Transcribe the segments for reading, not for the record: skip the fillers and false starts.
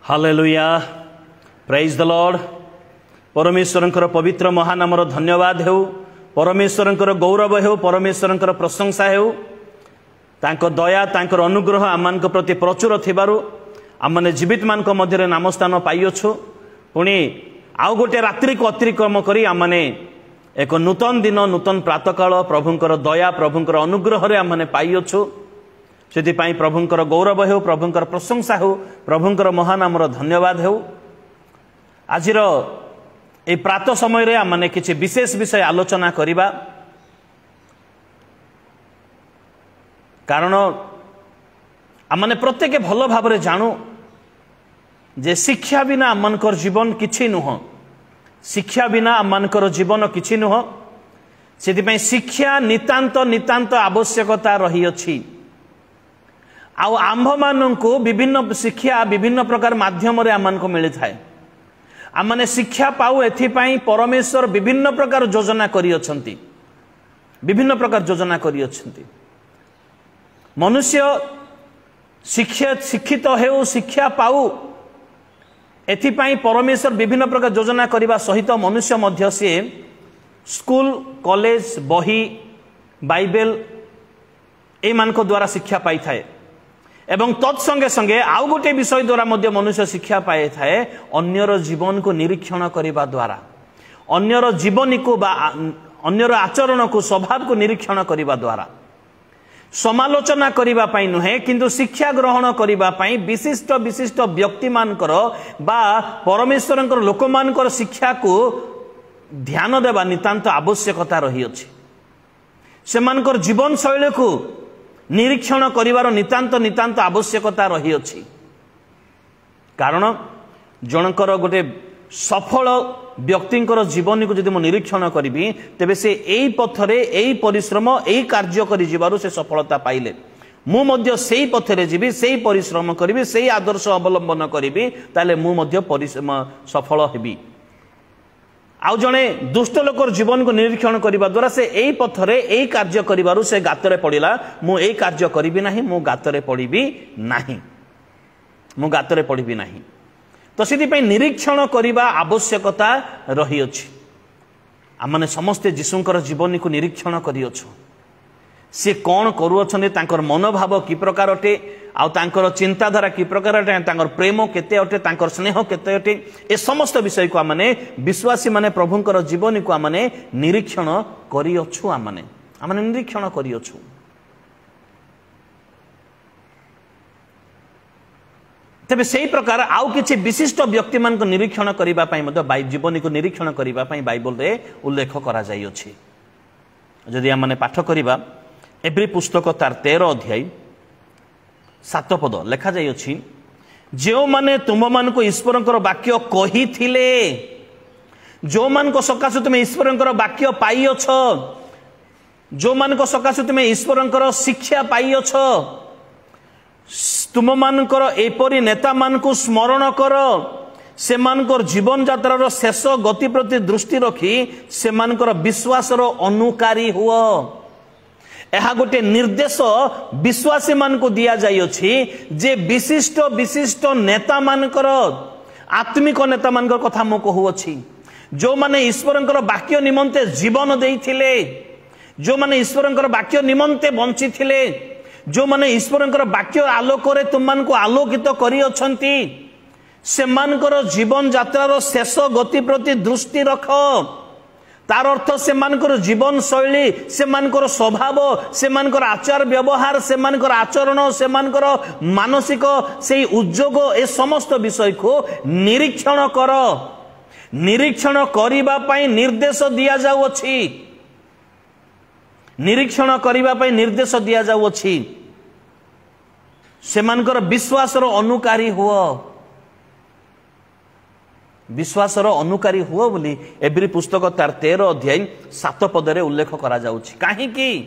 Hallelujah praise the Lord. परमेश्वरंकर पवित्र महानामर धन्यवाद हो, परमेश्वरंकर गौरव हो, परमेश्वरंकर प्रशंसा हो। तांको दया तांकर अनुग्रह आमମାନଙ୍କ प्रति प्रचुर थिबारु आमने जीवित मानक मध्य नाम स्थान पाइछु। पुणी आउ गोटे रात्रि को अतिक्रम करी आमने एक नूतन दिन नूतन प्रातकाल प्रभुंकर दया प्रभुंकर अनुग्रह रे आमने पाइछु। सेतिपाई प्रभुंकर गौरव हो, प्रभुंकर प्रशंसा हो, प्रभुंकर महानामर धन्यवाद हो। आजिर ए प्रात समय रे आमने किछि विशेष विषय आलोचना करिबा, कारण आमने प्रत्येक भल भाव जानू जे शिक्षा बिना आमनकर जीवन किछि नुह, शिक्षा बिना आमनकर जीवन किछि नुह। सेतिपाई शिक्षा नितांत नितांत आवश्यकता रही अछि। आउ आंभ माननकु विभिन्न शिक्षा विभिन्न प्रकार माध्यम रे आमनको मिली थाए। आमने शिक्षा पाऊ एथिपाई परमेश्वर विभिन्न प्रकार योजना करी अछंती, विभिन्न प्रकार योजना करी अछंती। मनुष्य शिक्षित हेउ शिक्षा पाऊ एथिपाई परमेश्वर विभिन्न प्रकार योजना करिबा सहित मनुष्य मध्य से स्कूल कॉलेज बही बाइबल ए मानको द्वारा शिक्षा पाई थाए। एवं तत्संगे संगे आउ गोटे विषय द्वारा मध्य मनुष्य शिक्षा पाए थाए, अन्यर जीवन को निरीक्षण करिबा द्वारा, अन्यर जीवनी को बा अन्यर आचरण को स्वभाव को निरीक्षण करिबा द्वारा। समालोचना करिबा पाई नुहे किंतु शिक्षा ग्रहण करिबा पाई विशिष्ट विशिष्ट व्यक्ति मानकर बा परमेश्वरंकर लोक मानकर शिक्षा को ध्यान देबा नितांत आवश्यकता रही अछि। सेमानकर जीवन शैली को निरीक्षण करिवार नितांत नितांत आवश्यकता रही अछि। कारण जनकर गोटे सफल व्यक्तिंकर जीवन को जदि मो निरीक्षण करिबी तेबे से एई पथरे एई परिश्रम एई कार्य करि जिबारु से सफलता पाइले मु मध्य सेई पथरे जीबी, सेई परिश्रम करिबी, सेई आदर्श अवलंबन करिबी, ताले मु मध्य परिश्रम सफल हेबी। आउ जने दुष्ट लोकर जीवन को निरीक्षण करिबा द्वारा से एई पथरे एई कार्य करिबारु से गातरे पड़िला, मु एई कार्य करिबी नाही, मु गातरे पड़िबी नाही, मु गातरे पड़िबी नाही। तो सेति पई निरीक्षण करिबा आवश्यकता रही अछि। आमने समस्त जीशुंकर जीवन को निरीक्षण करि अछु। से कौन करू अछने, तांकर मनोभाव की प्रकार अटे, आउ तांकर चिंताधारा की प्रकार अटे, तांकर प्रेम केते अटे, तांकर स्नेह केते अटे, ए समस्त विषय को आमने विश्वासी माने प्रभुंकर जीवन को आमने निरीक्षण करि अछु। आमने निरीक्षण करि अछु। तेबे सेही प्रकार आउ किछि विशिष्ट व्यक्ति मान को निरीक्षण करिबा पई मते जीवन को निरीक्षण करिबा पई बाइबल रे उल्लेख करा जाई अछि। जदि आमने पाठ करिबा एब्री पुस्तक तार 13 अध्याय 7 पद लेखा जाई अछि, जो माने तुम मान को ईश्वरंकर वाक्य कही थिले, जो मान को सकाशे तुम ईश्वरंकर वाक्य पाई अछ, जो मान को सकाशे तुम ईश्वरंकर शिक्षा पाई अछ, तुम मानकर एपरी नेता मान को स्मरण कर, से मानकर जीवन यात्रार शेष गति प्रति दृष्टि रखी से मानकर विश्वासर अनुकारी हुआ। यह गोटे निर्देश विश्वासी मान को दिया जाई अछि जे विशिष्ट विशिष्ट नेता मानकर आत्मिक नेता मानकर कथा मो कहू अछि, जो माने ईश्वरंकर वाक्य निमंते जीवन देइथिले, जो माने ईश्वरंकर वाक्य निमंते बंची थिले, जो माने ईश्वरंकर वाक्य आलोक रे तुम मान को आलोकित करी अछंती, से मानकर जीवन यात्रार शेष गति प्रति दृष्टि रख। तार अर्थ से मानकर जीवन शैली, से मानकर स्वभाव, से मानकर आचार व्यवहार, से मानकर आचरण, से मानकर मानसिक से उद्योग, ए समस्त विषय को निरीक्षण कर। निरीक्षण करिबा पई निर्देश दिया जाउ अछि, निरीक्षण करिबा पई निर्देश दिया जाउ अछि। से मानकर विश्वासर अनुकारी हुओ, विश्वासर अनुकारी हुओ बोली एब्री पुस्तक तार 13 अध्याय 7 पदरे उल्लेख करा जाउछि। काहे कि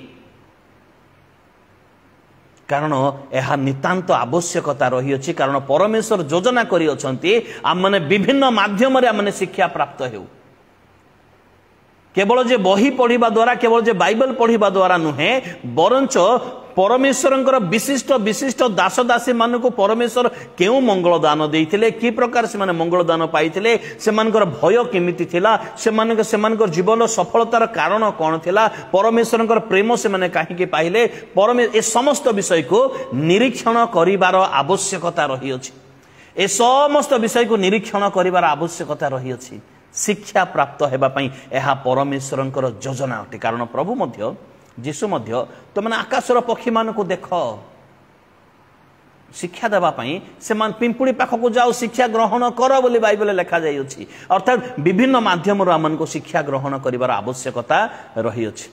कारण यह नितांत आवश्यकता रही अछि। कारण परमेश्वर योजना करी अछंती आम माने विभिन्न माध्यम रे आमने शिक्षा प्राप्त हेउ। केवल जे बही पढ़िबा द्वारा, केवल जे बाइबल पढ़िबा द्वारा नुहे, बरंच परमेश्वर विशिष्ट विशिष्ट दास दासी मान को परमेश्वर क्यों मंगल दान देते कि प्रकार से मंगल दान पाई से भय केमिति थिला से जीवन सफलतार कारण कौन थिला परमेश्वर प्रेम से माने कहीं पाइले ए समस्त विषय को निरीक्षण करिवार आवश्यकता रही अछि ए समस्त विषय को निरीक्षण करिवार आवश्यकता रही अछि शिक्षा प्राप्त हेबा पई एहा परमेश्वरंकर योजना अटे कारण प्रभु मध्य जीशु मध्य तो माने आकाशर पक्षी मान को देख शिक्षा देवा पई से मान पिंपुड़ी पाखक जाओ शिक्षा ग्रहण कर बोली बाइबल लिखा जाई अछि अर्थात विभिन्न माध्यम रो हमन को शिक्षा ग्रहण करिवार आवश्यकता रही अछि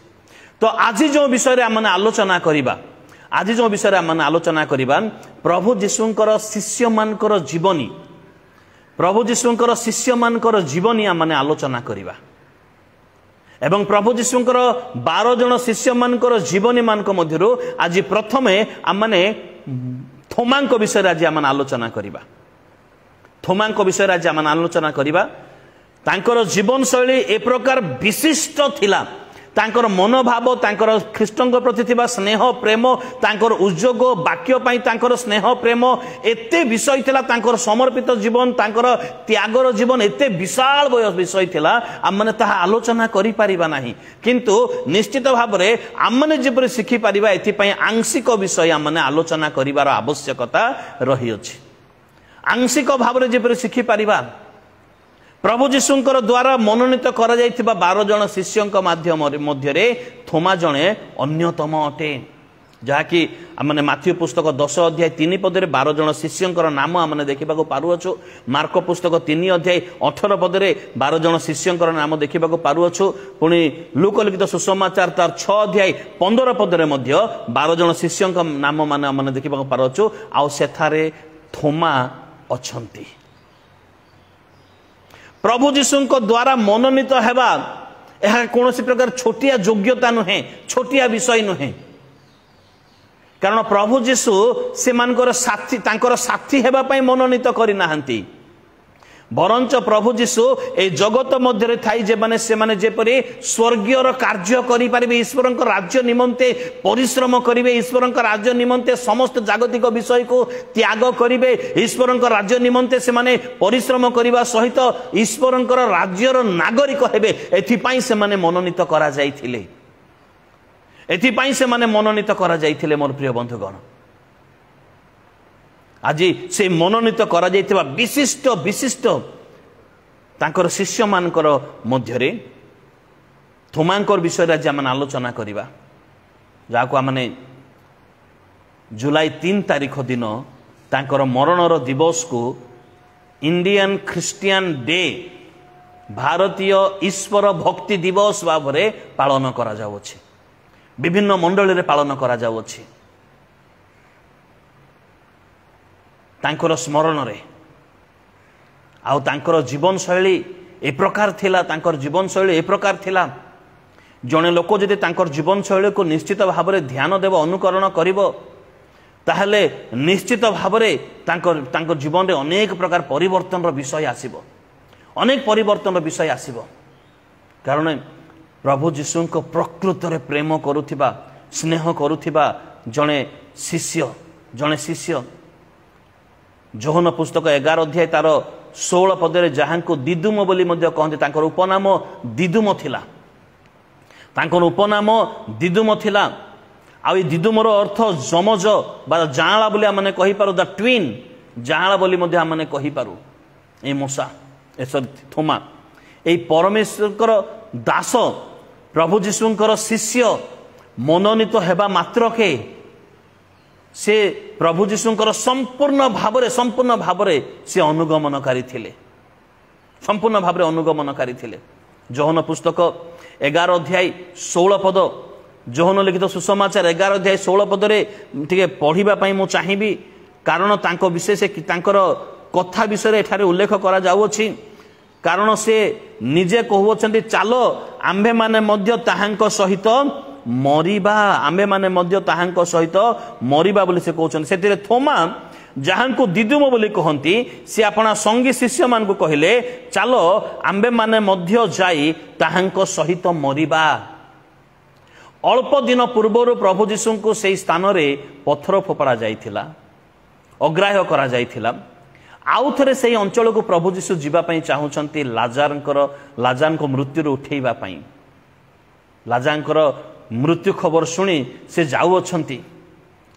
तो आज जो विषय रे हमन आलोचना करिबा आज जो विषय आम आलोचना करिबा प्रभु जीशुंकर शिष्य मानकर जीवनी प्रभु जीशुंकर शिष्य मानकर जीवनी आम आलोचना करिबा एवं प्रभु जीशुंकर 12 जन शिष्य मानकर जीवनी मानक मध्यरु आज प्रथमे आमने थोमांक विषय आज आम आलोचना करिबा थोमांक विषय आज आम आलोचना करिबा तांकर जीवन शैली ए प्रकार विशिष्ट थिला तांकर मनोभाव तांकर ख्रीष्टଙ୍କ प्रति थिबा स्नेह प्रेम तांकर उद्योग वाक्य पई तांकर स्नेह प्रेम एते विषय थिला तांकर समर्पित जीवन तांकर त्यागर जीवन एते विशाल विषय थिला हम माने ताहा आलोचना करि परिबा नाही किंतु निश्चित भाव रे हम माने जेपरि सिखि परिबा एथि पई आंशिक विषय हम माने आलोचना करिवार आवश्यकता रही अछि आंशिक भाव रे जेपरि सिखि परिबा प्रभु जीशुंकर द्वारा मनोनीत करा जाइथिबा 12 जन शिष्यंक माध्यम मध्यरे थोमा जणे अन्यतम अटे जहाँकि आमने माथ्यू पुस्तक 10 अध्याय 3 पदरे 12 जन शिष्यंकर नाम आमने देखिबा को पारुअछु मार्को पुस्तक 3 अध्याय 18 पदरे 12 जन शिष्यंकर नाम देखिबा को पारुअछु पुनी लूक लिखित सुसमाचार तार 6 अध्याय 15 पदरे मध्य 12 जन शिष्यंक नाम माने आमने देखिबा को पारुअछु आ सेथारे थोमा अछंती प्रभु जीशुंक द्वारा मनोनीत हेबा यह कौन प्रकार छोटिया योग्यता नुहे छोटिया विषय नुहे कारण प्रभु जीशु से मानकर साथी तांकर साथी हेबा पई मनोनीत करि नाहंती बरंच प्रभु जीशु ए जगत मध्य थाई जे माने से माने जेपरि स्वर्गीय कार्य करि परिबे ईश्वरक राज्य निमंते परिश्रम करिवे ईश्वरक राज्य निमंते समस्त जागतिक विषय को त्याग करिवे ईश्वरक राज्य निमंते से माने परिश्रम करिवा सहित ईश्वरक राज्यर नागरिक हेबे एथि पई से माने मनोनीत करा जाइथिले एथि पई से माने मनोनीत करा जाइथिले मोर प्रिय बंधुगण आज से मनोनीत करा जाइथिबा विशिष्ट विशिष्ट तांकर शिष्य मानकर मध्यरे थोमांकर विषय आज आम आलोचना करिबा जाको आमने जुलाई 3 तारीख दिन तांकर मरणर दिवस को इंडियन क्रिश्चियन डे भारतीय ईश्वर भक्ति दिवस भावरे पालन करा जाउछि विभिन्न मंडली रे पालन करा जाउछि तांकर स्मरण रे आउ तांकर जीवन शैली ए प्रकार थिला तांकर जीवन शैली ए प्रकार थिला जने लोक जदि तांकर जीवन शैली को निश्चित भाव रे ध्यान देव अनुकरण करिवो ताहले निश्चित भाव रे तांकर जीवन रे अनेक प्रकार परिवर्तन रो विषय आसीबो अनेक परिवर्तन रो विषय आसीबो कारण प्रभु जीशु को प्रकृत रे प्रेम करुथिबा स्नेह करुथिबा जने शिष्य जोहन पुस्तक 11 अध्याय तार 16 पदरे जहां को दिदुम बोली मध्य कहते तांकर उपनाम दिदुम थिला तांकर उपनाम दिदुम थिला आ ई दिदुमर अर्थ जमज बा जांला बोली माने कहि पारु द ट्विन जांला बोली मध्य माने कहि पारु ए मूसा ए थोमा ए परमेश्वरकर दास प्रभु जीशुंकर शिष्य मनोनीत हेबा मात्र के से प्रभु जीशुंकर संपूर्ण भाव से अनुगमनकारी थिले संपूर्ण भाव अनुगमनकारी थिले जोहन पुस्तक 11 अध्याय 16 पद जोहन लिखित सुसमाचार 11 अध्याय 16 पद रे टिके पढ़िबा पई मु चाहिबी कारण तांको विशेष तांकर कथा विषय एठारे उल्लेख करा जाउछि कारण से निजे कहउछन्ती चालो आम्भे माने मध्य ताहांक सहित मरिबा आम्भे माने मध्य ताहांक सहित मरिबा बोली से कहउछन सेतिरे थोमा जहां को दिदुम बोली कहंती से अपना संगी शिष्य मान को कहले चलो आम्भे माने मध्य जाई ताहांक सहित मरिबा अल्प दिन पूर्वर प्रभु जीशु को से स्थान रे पत्थर फोपड़ा जाइथिला, अग्राह्य करा जाइथिला। आउ थरे से अंचल को प्रभु जीशु जीवाई चाहूँगी लाजार को मृत्यु उठेबा पई। लाजार मृत्यु खबर शुणी से जाऊँगी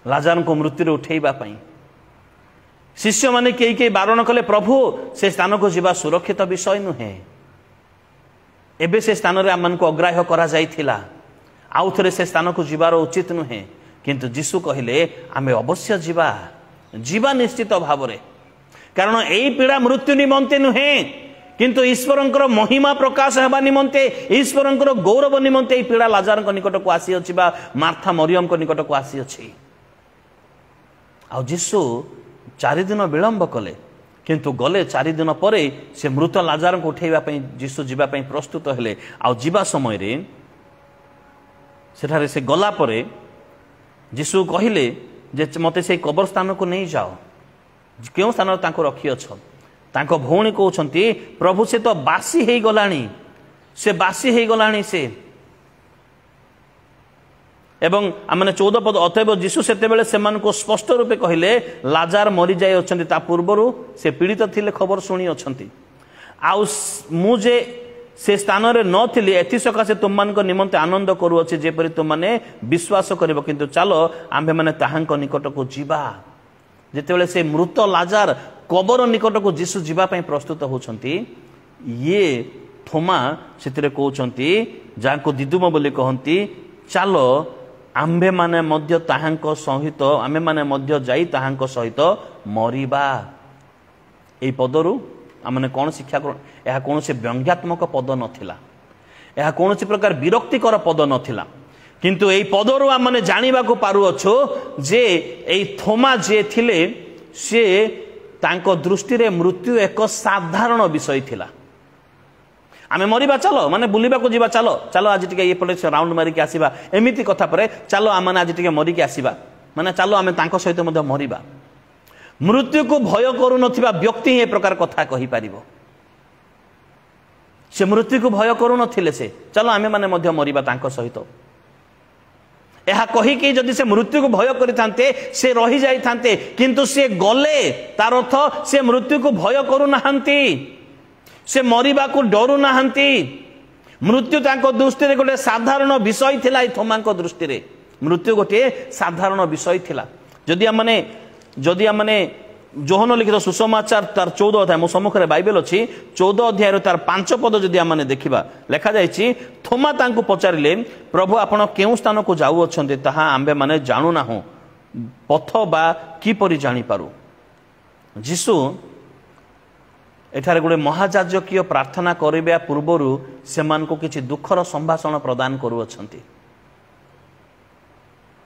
लाजार को मृत्यु उठेबा पई। शिष्य माने कई बारण कले प्रभु से स्थान को जीवा सुरक्षित विषय नुहे, एबे से स्थान रे आम को अग्राह्य करा जाइथिला, आउ थरे से स्थान को जीवार उचित नुहे। किंतु जीशु कहिले आमे अवश्य जीवा निश्चित भाव रे, कारण एई पीड़ा मृत्यु निमंते नुहे, किंतु ईश्वरंकर महिमा प्रकाश हेबा निमंते, ईश्वरंकर गौरव निमंते एई पीड़ा लाजार निकट को आसी अछि बा मार्था मरियम को निकट को आसी अछि। आ जीशु 4 दिन विलंब कले, किंतु गले 4 दिन परे से मृत लाजार को उठेबा पई जीशु जीवा पई प्रस्तुत हेले। आ जीवा समय रे सेठारे से गला परे जीशु कहिले जे मते से कबर स्थान को नहीं जाओ, क्यों स्थान तांको रखी अछ। तांको भौणी कहउछंती प्रभु से तो बासी हे गलानी, से बासी हे गलानी से। एवं आमने 14 पद अतएव जीशु सेते बेले सेमान को स्पष्ट रूपे कहिले लाजार मरी जाय अछंती, ता पूर्वरु से पीड़ित थिले खबर सुनी अछंती। आउ मुझे से स्थान रे न थिली, एथि सकाशे तुमମାନଙ୍କ निमंते आनंद करू अछि जेपरि तुमने विश्वास करिवो। किंतु चलो आम्भे माने ताहांक निकट को जीवा। जेतेबेले से मृत लाजार कबर निकट को जीशु जीवा पई प्रस्तुत होछंती, ये थोमा सेतिरे कहउछंती जाको दिदुम बोली कहंती, चलो आम्भे माने मध्य ताहांक सहित आमे माने मध्य जाई ताहांक सहित मरिबा। एई पदरु आमने कौन शिक्षा यह कौन से व्यंग्यात्मक पद नथिला, यह कौन प्रकार विरक्तिकर पद नथिला। किंतु एई पदरु आमने जानिबा को पारु अछो जे एई थोमा जे थिले से तांको दृष्टि रे मृत्यु एक साधारण विषय थिला। आमे मरिबा चलो माने बुलिबा को जीवा, चलो चलो आज टिके ये पटे से राउंड मारी के आसीबा, एमिति कथा परे चलो आमने आज टिके मरी के आसीबा, माने चलो आमे तांको सहित मध्य मरिबा। मृत्यु को भय करू नथिबा व्यक्ति ही ए प्रकार कथा कहि पारिबो। से मृत्यु को भय करू नथिले, से चलो आमे माने मध्य मरिबा तांको सहित। एहा कहि कि जदि से मृत्यु को भय करिथांते से रहि जाइथांते, किंतु से गले तार अर्थ से मृत्यु को भय करू नाहंती, से मरिबा को डरू नाहंती। मृत्यु तांको दृष्टि रे गोटे साधारण विषय थिला। ए थोमांको दृष्टि रे मृत्यु गोटे साधारण विषय थिला। जदि आमने जोहन लिखित सुसमाचार तार 14 अध्याय मो सम्मुख रे बाइबल अछि, 14 अध्याय रो तार 5 पद जदि आमने देखिबा लेखा जायछि, थोमा तांको पचारिले प्रभु आपण केउ स्थान को जाउ अछन्ते ताहा आम्बे माने जानु नाहु, पथ बा की परि जानि पारु। जीशु एठारे गोटे महाजाजकीय प्रार्थना करिबा पूर्वरु सेमान को किछि दुखर संभाषण प्रदान करू अछन्ती।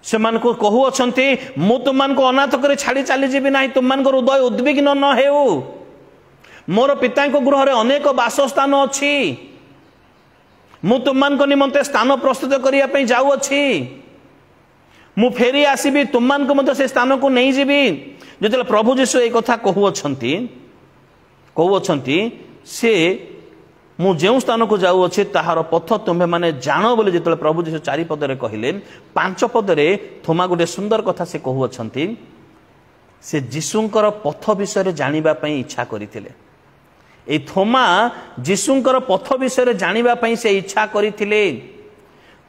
सेमान को कहू अछन्ती मु तुमान को अनाथ करे छाड़ी चली जीवी नाही, तुमान को हृदय उद्विग्न न हेउ। मोर पिता को गृह रे अनेक वासस्थान अछि, मु तुमान को निमंते स्थान प्रस्तुत करिया पई जाउ अछि। मु फेरी आसीबी, तुमान को मते से स्थान को नहीं जीवी। जेतले प्रभु जीशु ए कथा कहू अछन्ती से मु जो स्थान को जाऊ अच्छे ताहार पथ तुम्हें माने जानो बोले जिते प्रभु जीशु 4 पदरे कहले, 5 पदरे थोमा गोटे सुंदर कथा से कहू अछन्ती, से जीशुंकर पथ विषय जानिबा पई इच्छा करिथिले। ए थोमा जीशुंकर पथ विषय जानिबा पई से इच्छा करिथिले।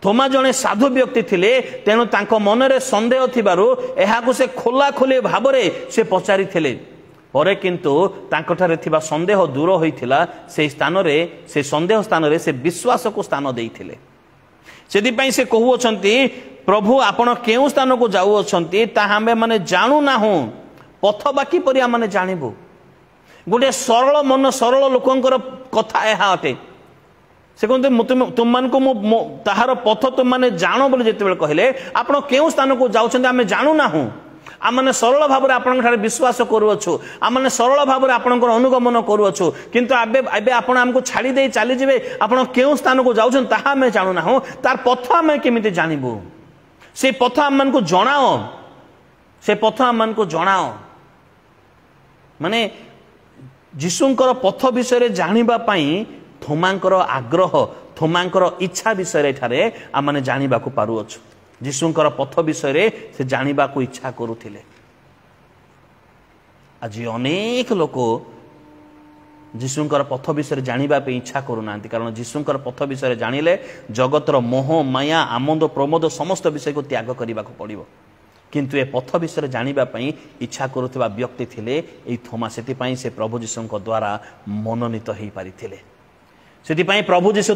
थोमा जने साधु व्यक्ति थिले, तेणु तांको मनरे संदेह थिबारु एहाकु से खोला खोली भाबरे से पचारिथिले। परे किंतु तांकठारे थिबा संदेह दूर होइथिला। से स्थान रे से संदेह स्थान रे से विश्वास को स्थान देइथिले। सेदि पई से कहू अछन्ती प्रभु आपण केउ स्थान को जाऊ अछन्ती ताहा हमें माने जानु नाहु, पथ बाकी परि आमने जानिबु। गोटे सरल मन सरल लोकंकर कथा एहा अटे। से कहते तुम मान को ताहार पथ तुम माने जानो बोले जेतेबेले कहले आपण केउ स्थान को जाउछन्ती आमे जानु नाहु, आमने सरल भाव में आपन विश्वास करूछु, आमने सरल भाव में आपन अनुगमन करूछु, किंतु एबे आपण हमको छाड़ी दे चली जिवे, आपण केउ स्थान को जाउछन ताहा हमें जानु नाहु, तार पथ हमें केमिति जानिबु। से पथ आमन को जणाओ, से पथ आमन को जणाओ। माने जीशुंकर पथ विषय जानिबा पई थोमांकर आग्रह, थोमांकर इच्छा विषय आम मैंने जाना पारुअछु जीशुंकर पथ विषय से जाना इच्छा करुले आज अनेक लोक जीशुंकर पथ विषय जानापी इच्छा करूना कारण जीशुंकर पथ विषय जानिले जगतर मोह माया आमंद प्रमोद समस्त विषय को त्याग करने को पड़ो किंतु ए पथ विषय जानापी इच्छा करुवा व्यक्ति थे ये थोमा से प्रभु जीशु द्वारा मनोनीत हो पारी से प्रभु जीशु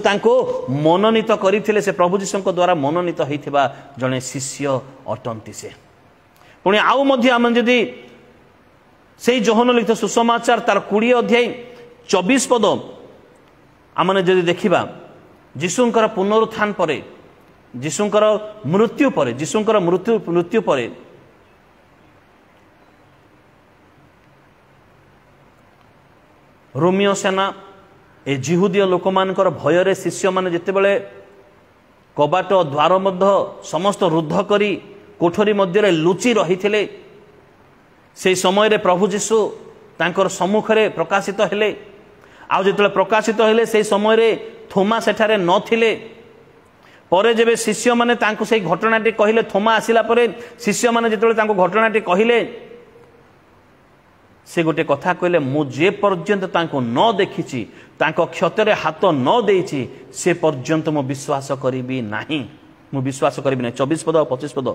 मनोनीत करते से प्रभु जीशु द्वारा मनोनीत होता जड़े शिष्य अटंती से पुणी आम जदि से जोहन लिखित सुसमाचार तार 20 अध्याय 24 पद आमने जदि देखिबा जीशुंकर पुनरुत्थान परे जीशुंकर मृत्यु परे रोमियो सेना ए जिहुदीय लोक मानकर भयर शिष्य माने जेतेबेले कबाट द्वार मध्य समस्त रुद्ध करी कोठरी मध्य लुचि रही से समय रे प्रभु जीशु तांकर सम्मुखरे प्रकाशित हेले आउ जेतले प्रकाशित हेले से समय रे थोमा सेठारे नथिले परे जेबे शिष्य माने तांको से घटनाटी कहिले थोमा आसिला परे शिष्य माने जेतले तांको घटनाटी कहिले से गोटे कथा कहले मु जे पर्यंत तांको न देखिछि तांको क्षतरे हाथ न देइछि से पर्यंत मु विश्वास करिबी नाही मु विश्वास करिबी नाही 24 पद और 25 पद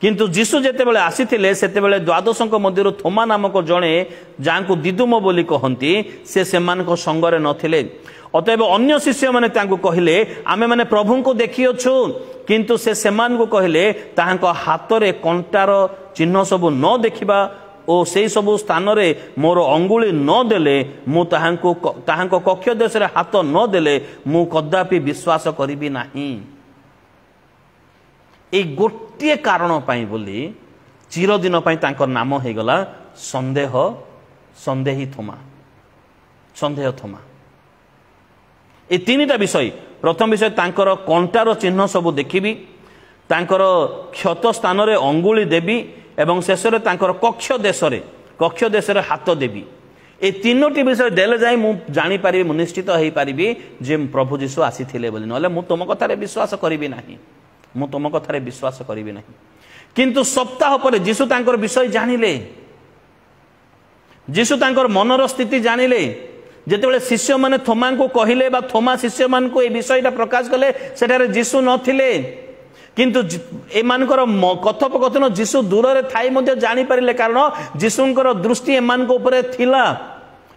किंतु जीशु जेतेबेले आसीथिले सेतेबेले द्वादशक मध्यरु थोमा नामक जणे जांको दिदुम बोली कहंती से सेमानको संगरे नथिले अतएव अन्य शिष्य माने तांको कहिले आमे माने प्रभु को देखियोछु किंतु से सेमान को कहिले ताहांको हातरे कंटार चिन्ह सब न देखिबा ओ से सबु स्थान रे मोर अंगुली न देले मु ताहांको कक्ष देश रे हाथ न देले मु कदापि विश्वास करिबी नाही ए गोटे कारण पाई बोली चिरदिन पाई तांकर नाम हो गला संदेही थोमा संदेह थोमा ए तीनटा विषय प्रथम विषय तांकर कंटार चिन्ह सब देखिबी तांकर क्षत स्थान रे अंगुली देबी एवं शेष रे तांकर कक्ष देश रे हाथ देबी ए तीनोटी विषय देले जाई मु जानी पारिबी मु निश्चित होई पारिबी जे प्रभु जीशु आसीथिले बोली नले मु तुम कथारे विश्वास करिबी नाही मु तुम कथारे विश्वास करिबी नाही किंतु सप्ताह पर जीशु तांकर विषय जानिले जीशु तांकर मनर स्थिति जानिले जेतेबेले शिष्य माने थोमा को कहिले बा थोमा शिष्य मान को ए विषयटा प्रकाश कले सेठारे जीशु नथिले किंतु ए मानकर कथोपकथन जीशु दूर रे थाई मध्ये जानि पारिले कारण जीशुंकर दृष्टि ए मान को ऊपर थिला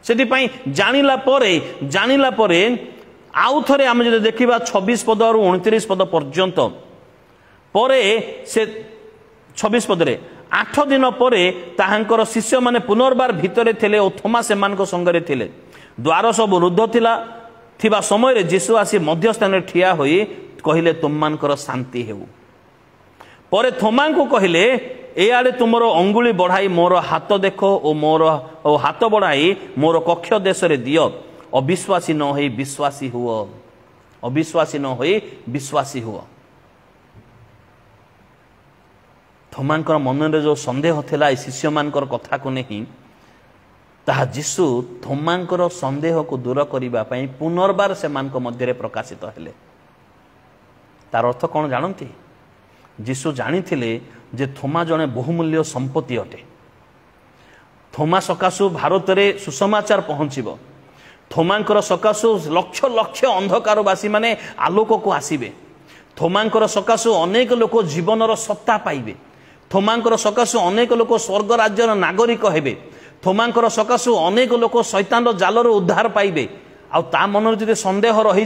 सेति पई जानिला परे आउ थरे हम जे देखिबा 26 पद और 29 पद पर्यंत परे से 26 पद रे 8 दिन परे ताहांकर शिष्य माने पुनर्बार भितरे थिले ओ थोमा से मान को संगरे थिले द्वार सब रुद्ध थिबा समय रे जीशु आसी मध्य स्थान रे ठिया होई कहिले तुम मानकर शांति हेउ परे थोमा को कहिले ए आड़े तुमरो अंगुली बढ़ाई मोर हाथ देखो ओ हाथ बढ़ाई मोर कक्ष देश रे दियो अविश्वासी न होई विश्वासी हुओ अविश्वासी न होई विश्वासी हुओ थोमांकर मन रे जो संदेह थिला शिष्य मानकर कथा को नहीं ताहा जीशु थोमांकर संदेह को दूर करिबा पई पुनर्बार से मान को मध्य रे प्रकाशित हेले तार अर्थ कौन जानती जीशु जानी जे थोमा जने बहुमूल्य संपत्ति अटे थोमा सकाशु भारत रे सुसमाचार पहुँचब थोमांकर सकाशु लक्ष लक्ष अंधकारवासी माने आलोक को आसीबे थोमांकर सकाशु अनेक लोक जीवनर सत्ता पाइबे थोमांकर सकाशु अनेक लोक स्वर्ग राज्यर नागरिक हेबे थोमांकर सकाशु अनेक लोक शैतान जालर उद्धार पाइबे आ ता मन जदि संदेह रही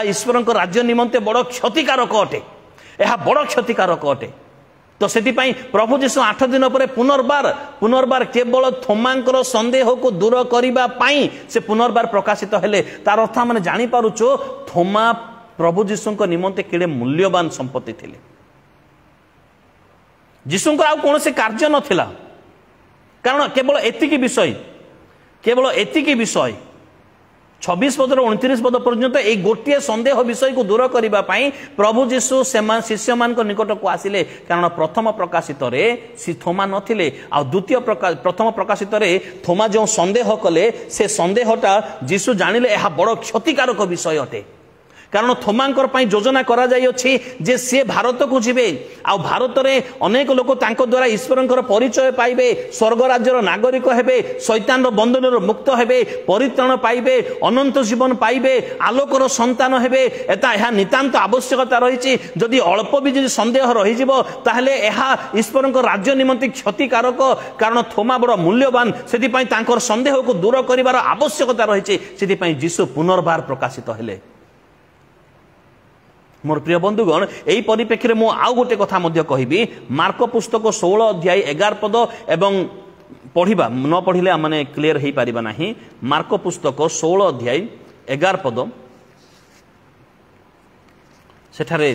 ईश्वर राज्य निमंते बड़ क्षतिकारक अटे यह बड़ क्षतिकारक अटे तो से प्रभु जीशु 8 दिन पर पुनर्बार केवल थोमांकर संदेह को दूर करने से पुनर्बार प्रकाशित हेले तार अर्थ मैंने जानीपारुचो थोमा प्रभु जीशु निमंते केड़े मूल्यवान संपत्ति थिले जीशु कौन से कार्य नथिला कारण केवल एतिकी विषय 26 पद 29 पद पर्यंत ए गोटे संदेह विषय को दूर करने प्रभु जीशु शिष्य मान निकट को आसिले कारण प्रथम प्रकाशित रे थोमा नथिले आ द्वितीय प्रथम प्रकाशित रे थोमा जो संदेह कले से संदेहटा जीशु जानिले यह बड़ क्षतिकारक विषय अटे कारण थोमांकर पई योजना करा जाई अछि जे से भारत को जिबे आ भारत रे अनेक लोक तांको द्वारा ईश्वरंकर परिचय पाइबे स्वर्ग राज्यर नागरिक हेबे शैतान रो बंधन रो मुक्त हेबे परित्राण पाइबे अनंत जीवन पाइबे आलोकर संतान हेबे एता एहा नितांत आवश्यकता रहिछि जदि अल्प भी जदि संदेह रहि जिवो ताहले एहा ईश्वरंकर राज्य निमंते क्षतिकारक कारण थोमा बड़ मूल्यवान सेति पई तांकर संदेह को दूर करिवार आवश्यकता रहिछि सेति पई यीशु पुनर्बार प्रकाशित हेले मोर प्रिय बंधुगण यही परिप्रेक्षी में आउ गोटे कथा कहबी मार्क पुस्तक 16 अध्याय 11 पद एवं पढ़ा न पढ़िले माने क्लियर हो पारिबा नाही। मार्क पुस्तक 16 अध्याय 11 पद सेठारे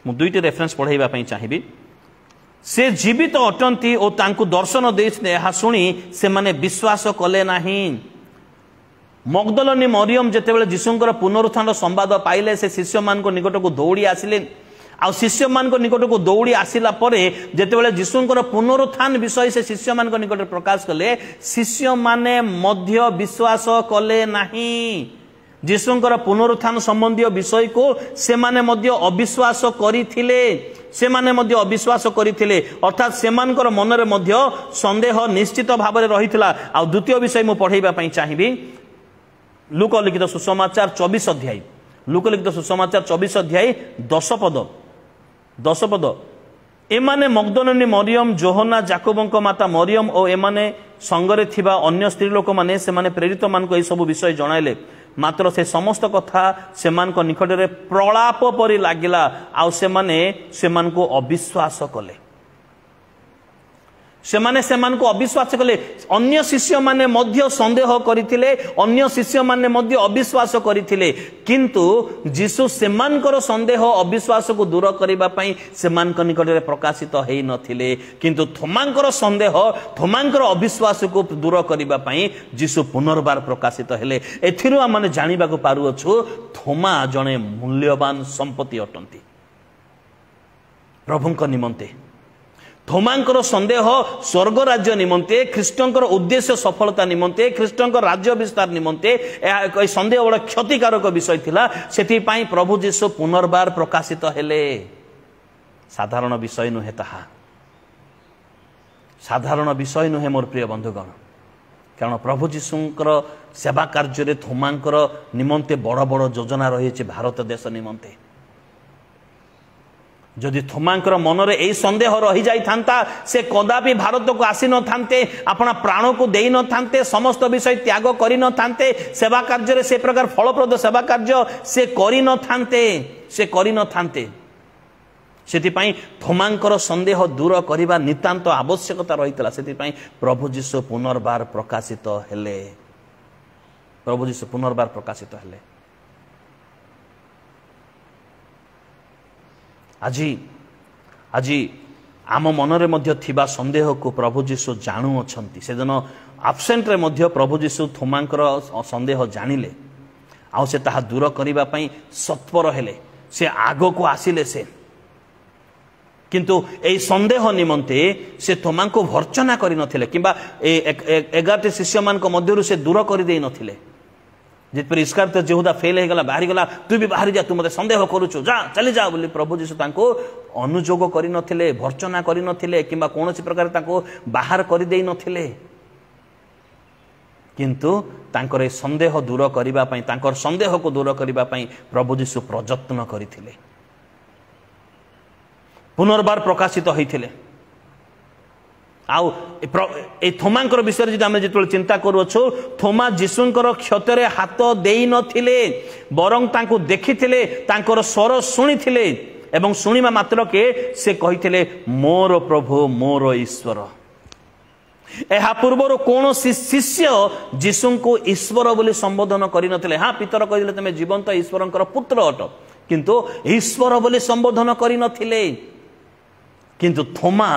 मु दुईटी रेफरेंस पढ़ाइबा पई चाहिबी। से जीवित अटंती और तांकु दर्शन देइछने एहा सुनी से माने विश्वास कले नाही। मगदलनी मरियम जेतेबेले यीशुंकर पुनरुत्थान संवाद पाइले से शिष्य मान को निकट को दौड़ी आसिले आ शिष्य मान को निकट को दौड़ी आसिला परे जेतेबेले यीशुंकर पुनरुत्थान विषय से शिष्य मान को निकट प्रकाश कले शिष्य माने मध्य विश्वास कले नाही। यीशुंकर पुनरुत्थान संबंधी विषय को से माने मध्य अविश्वास करिथिले अविश्वास करिथिले अर्थात सेमानकर मनरे मध्य संदेह निश्चित भाव में रहिथिला। आ द्वितीय विषय मु पढ़ाइबा पई चाहिबी लूक लिखित सुसमाचार 24 अध्याय लूक लिखित सुसमाचार 24 अध्याय 10 पद एमाने मगदलनी मरियम जोहना जाकोबंक माता मरियम और एमाने संगरे थिबा अन्य स्त्री लोक माने से माने प्रेरित मान को सब विषय जणाइले मात्र से समस्त कथा सेमान को निकट रे प्रलाप परि लागिला आ सेमान को अविश्वास कले सेमान को अविश्वास कले। अन्य शिष्य माने मध्य संदेह करिथिले अन्य शिष्य माने मध्य अविश्वास करिथिले किंतु यीशु सेमानकर संदेह अविश्वास को दूर करिबा पई सेमानक निकट रे प्रकाशित हेई नथिले किंतु थोमांकर संदेह थोमांकर अविश्वास को दूर करिबा पई यीशु पुनर्बार प्रकाशित हेले। एथिरु माने जानिबा को पारु अछु थोमा जणे मूल्यवान संपत्ति अटंती प्रभुंक निमंते। थोमांकर संदेह स्वर्ग राज्य निमंते ख्रीष्टंकर उद्देश्य सफलता निमंते ख्रीष्टंकर राज्य विस्तार निमंते संदेह बड़ क्षतिकारक विषय थिला सेति पई प्रभु यीशु पुनर्बार प्रकाशित हेले। साधारण विषय नुहे ताहा साधारण विषय नुहे मोर प्रिय बंधुगण कारण प्रभु यीशुंकर सेवा कार्य रे थोमांकर निमंते बड़ बड़ योजना रही भारत देश निमंते। जदि थोमांकर मनरे एई संदेह रही जाई थांता से कदापि भारत को आसी न थांते अपना प्राण को देई न थांते समस्त विषय त्याग करि न थांते सेवा कार्य रे से प्रकार फलप्रद सेवा कार्य से करि न थांते सेति पई थोमांकर संदेह दूर करिबा नितांत आवश्यकता रहितला सेति पई प्रभु यीशु पुनर्बार प्रकाशित हेले। आज आम मनरे मध्य थिबा संदेह को प्रभु यीशु जाणु अछंती से दिन आब्सेंट रे मध्य प्रभु यीशु थोमांकर संदेह जानिले आ से ताहा दूर करिबा पई सत्पर हेले से आगो को आसिले से किंतु ए संदेह निमंते से थोमा को भर्चना करि नथिले किबा 11 शिष्य मान को मध्यरु से दूर करि देई नथिले जितपर इस्कारियोत यहूदा फेल हो गला बाहरी गला तू भी बाहरी जा तू मते संदेह करूछु जा चली जा बोली प्रभु यीशु तांको अनुजोग करि नथिले भर्चना करि नथिले किबा कोनोसी प्रकार तांको बाहर करि देई नथिले किंतु तांकर संदेह दूर करिबा पई तांकर संदेह को दूर करिबा पई प्रभु यीशु प्रयत्न करिथिले पुनर्बार प्रकाशित होइथिले। आउ ए थोमांकर विषय जदि आमे जेतोल चिंता करूछु थोमा यीशुंकर क्षतरे हाथ देई नथिले बरं तांको देखिथिले तांकर स्वर सुनिथिले एवं सुनिमा मात्र के से कहिथिले मोर प्रभु मोर ईश्वर। एहा पूर्वर कौन शिष्य यीशु को ईश्वर बोली संबोधन करि नथिले। हाँ पितर कहिले तमे जीवंत ईश्वरंकर पुत्र अट किंतु ईश्वर बोली संबोधन करि नथिले किंतु थोमा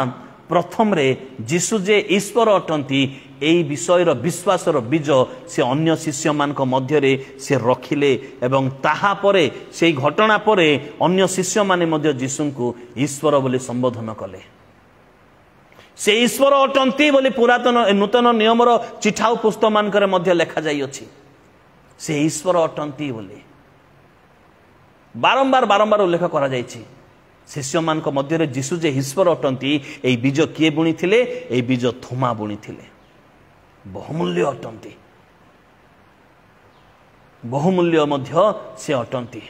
प्रथम रे यीशु जे ईश्वर अटंती एई विषयर विश्वासर बीज से अन्य शिष्य मान मध्य रे से रखिले एवं ताहा परे से घटना परे अन्य शिष्य माने मध्य यीशु को ईश्वर बोली संबोधन कले। से ईश्वर अटंती बोली पुरातन नूतन नियमर चिठाऊ पुस्तक मानकर मध्य लेखा जाई अछि से ईश्वर अटंती बोली बारंबार बारंबार उल्लेख करा जायछि शिष्य मानक मध्य जीशु जे ईश्वर अटंती एई बीज किए बुणी थिले एई बीज थोमा बुणी थिले बहुमूल्य अटंती बहुमूल्य मध्य से अटंती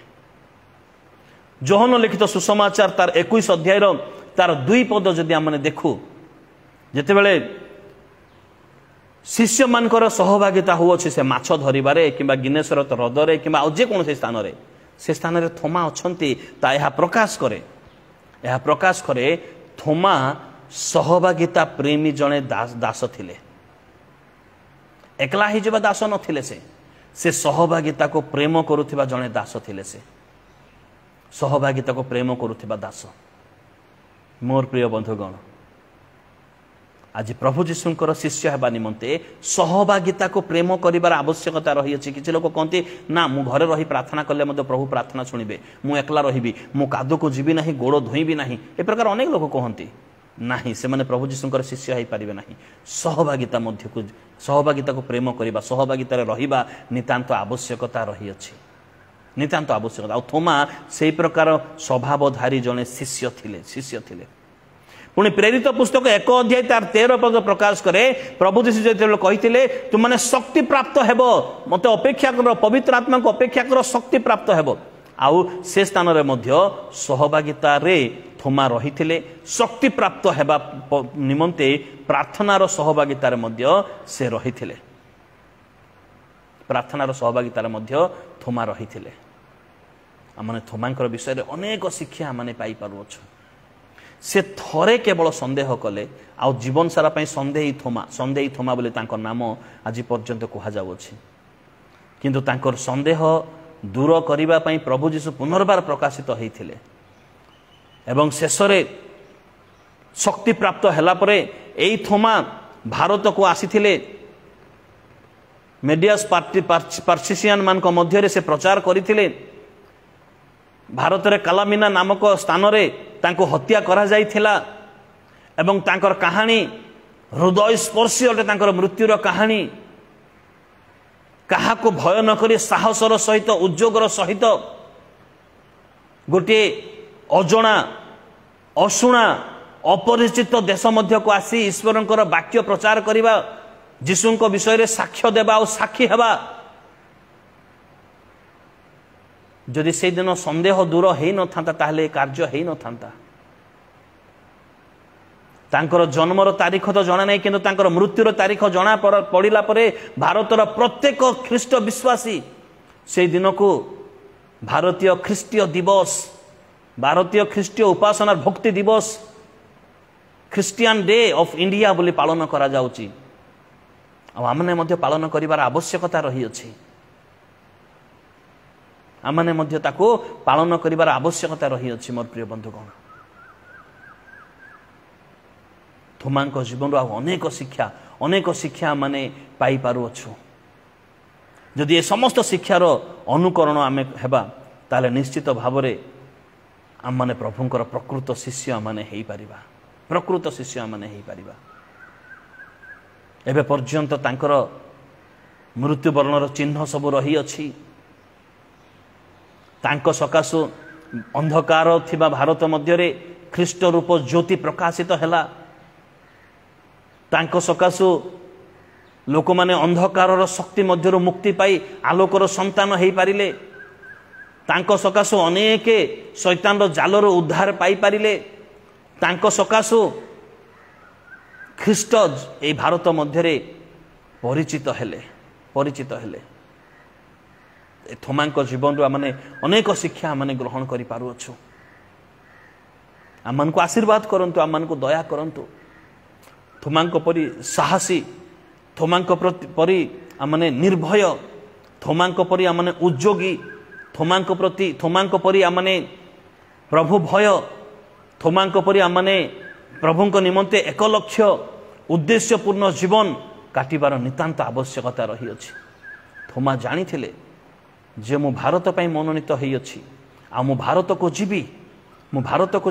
जोहन लिखित सुसमाचार तार 21 अध्याय तार 2 पद जदि आमने देखु जेते बेले शिष्य मानकर सहभागिता होउछि से माछ धरिबारे किबा गिनेश्वर हृदरे किबा आ जे कोन से स्थान रे थोमा अछंती ता यह प्रकाश करे थोमा सहभागिता प्रेमी जने दास थिले एकला ही जबा दास नथिले से सहभागिता को प्रेम करुथिबा जने दास थिले से सहभागिता को प्रेम करुथिबा दास मोर प्रिय बंधुगण आज प्रभु जीशुंकर शिष्य हेबा निमंते सहभागिता को प्रेम करिबार आवश्यकता रही अछि किछि लोक कहते ना मु घरे रही प्रार्थना कले मते प्रभु प्रार्थना सुनिबे मु एकला रहिबी मु कादो को जीवी नाही गोड़ धोइबी नाही ए प्रकार अनेक लोक कहंती नाही से माने प्रभु जीशुंकर शिष्य हेई परिबे नाही सहभागिता को प्रेम करिबा सहभागिता रे रहिबा नितांत आवश्यकता रही अछि नितांत आवश्यकता आ थोमा सेही प्रकार स्वभावधारी जने शिष्य थिले पुणी प्रेरित पुस्तक 1 अध्याय तार 13 पद प्रकाश करे प्रभु जीशु जो कही तुम मैंने शक्ति प्राप्त हेब मत अपेक्षा कर पवित्र आत्मा को अपेक्षा कर शक्ति प्राप्त हेब आउ से स्थान रे मध्य सहभागिता रे थोमा रही शक्ति प्राप्त हेबा निमंते प्रार्थनार सहभागिता रे मध्य से रही प्रार्थनार सहभागिता रे मध्य थोमा रही आमने थोमांकर विषय रे अनेक शिक्षा आमने पाई पारुछु से थरे केवल संदेह कले आ जीवन सारा पई संदेही थोमा बोले तांकर नाम आज पर्यंत कहा जाउछि किंतु तांकर संदेह दूर करिबा पई प्रभु जीशु पुनर्बार प्रकाशित होइथिले एवं शेषरे शक्ति प्राप्त हला परे एई थोमा भारत को आसीथिले मेडियास पार्सिसियन मान को मध्य रे से प्रचार करिथिले भारत रे कालामिना नामक स्थान रे तांको हत्या करा जाइथिला एवं तांकर कहानी हृदय स्पर्शी अटे तांकर मृत्युर कहानी कहा को भय न करी साहसर सहित उद्योगर सहित गोटे अजणा अशुणा अपरिचित देश मध्य को आसी ईश्वरंकर वाक्य प्रचार करिबा जीशुंको विषय रे साक्ष्य देबा और साक्षी हेबा जदि से दिन संदेह दूर हो न था ताहले कार्य हो न था तांकर जन्मर तारीख तो जना नहीं किंतु तांकर मृत्युर तारीख जना पड़िला परे भारतर प्रत्येक ख्रीष्ट विश्वासी से दिन को भारतीय ख्रीष्टीय दिवस भारतीय ख्रीष्टीय उपासना भक्ति दिवस ख्रिस्टियन डे ऑफ इंडिया बोली पालन करा जाउची आमने मध्य पालन करिवार आवश्यकता रही अछि आमने मध्य ताको पालन करिवार आवश्यकता रही अछि मोर प्रिय बंधुगण थोमांक जीवन अनेक शिक्षा माने पाई पारु अछु जदि ए समस्त शिक्षार अनुकरण आमे हेबा ताले निश्चित भावरे आम माने प्रभुंकर प्रकृत शिष्य माने हेई परिबा प्रकृत शिष्य माने हेई परिबा एबे पर्यंत तांकर मृत्युवरणर चिन्ह सब रही अछि तांको सकाशु अंधकार थिबा भारत मध्य रे ख्रीष्ट रूप ज्योति प्रकाशित हैला तांको सकाशु लोक माने अंधकारर शक्ति मध्यरु मुक्ति पाई आलोकर संतान हेई पारिले तांको सकाशु अनेक शैतानर जालर उद्धार पाई पारिले तांको सकाशु ख्रीष्ट ए भारत मध्य रे परिचित हेले थोमांक जीवन रू आमने अनेक शिक्षा आमने ग्रहण करि पारु अछु आमन को आशीर्वाद करंतु आमन को दया करंतु थोमांक परि साहसी थोमांक परि आमने निर्भय थोमांक परि आमने उद्योगी थोमांक परि आमने प्रभु भय थोमांक परि आमने प्रभुंक निमंते एक लक्ष्य उद्देश्यपूर्ण जीवन काटिबार नितांत आवश्यकता रही अछि थोमा जानी थिले जे मु भारत पई मनोनीत होई अछि आ मु भारत को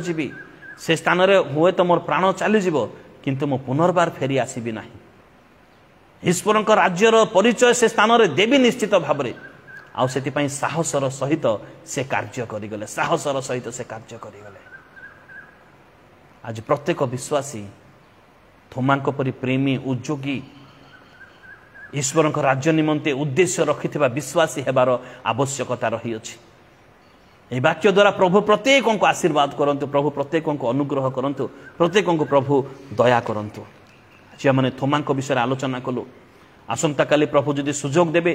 जीवी से स्थान रे हुए तो मोर प्राण चली जीवो किंतु मु पुनर्बार फेरी आसीबी नाही ईश्वरंक राज्यर परिचय से स्थान रे देवी निश्चित भाबरे आउ से साहसर सहित से कार्य करिगले साहसर सहित से कार्य करिगले। आज प्रत्येक विश्वासी थोमांक परि प्रेमी उद्योगी ईश्वर राज्य निमंते उद्देश्य रखिथिबा विश्वासी हेबार आवश्यकता रही अछि। ए वाक्य द्वारा प्रभु प्रत्येक को आशीर्वाद करंतु, प्रभु प्रत्येक को अनुग्रह करंतु, प्रत्येक को प्रभु दया करंतु। आज आम थोमांक विषय आलोचना कलु। आसंता काली प्रभु जदि सुजोग देबे,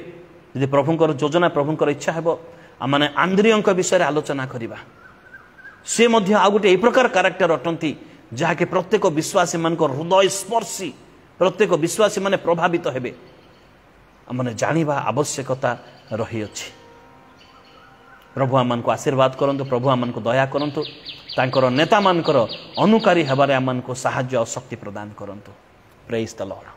यदि प्रभुंकर योजना प्रभुंकर इच्छा हेबो आमने आंद्रियंक विषय आलोचना करिबा। से मध्य आ गोटे ए प्रकार कैरेक्टर अटंती जहाँकि प्रत्येक विश्वासी मान हृदय स्पर्शी, प्रत्येक विश्वासी माने प्रभावित हेबे आमने जानिबा आवश्यकता रही अछि। प्रभु आमन को आशीर्वाद करंतु, प्रभु आमन को दया करंतु, तांकर नेता मानकर अनुकारी हेबारे आमन को साहाय्य और शक्ति प्रदान करंतु। Praise the Lord.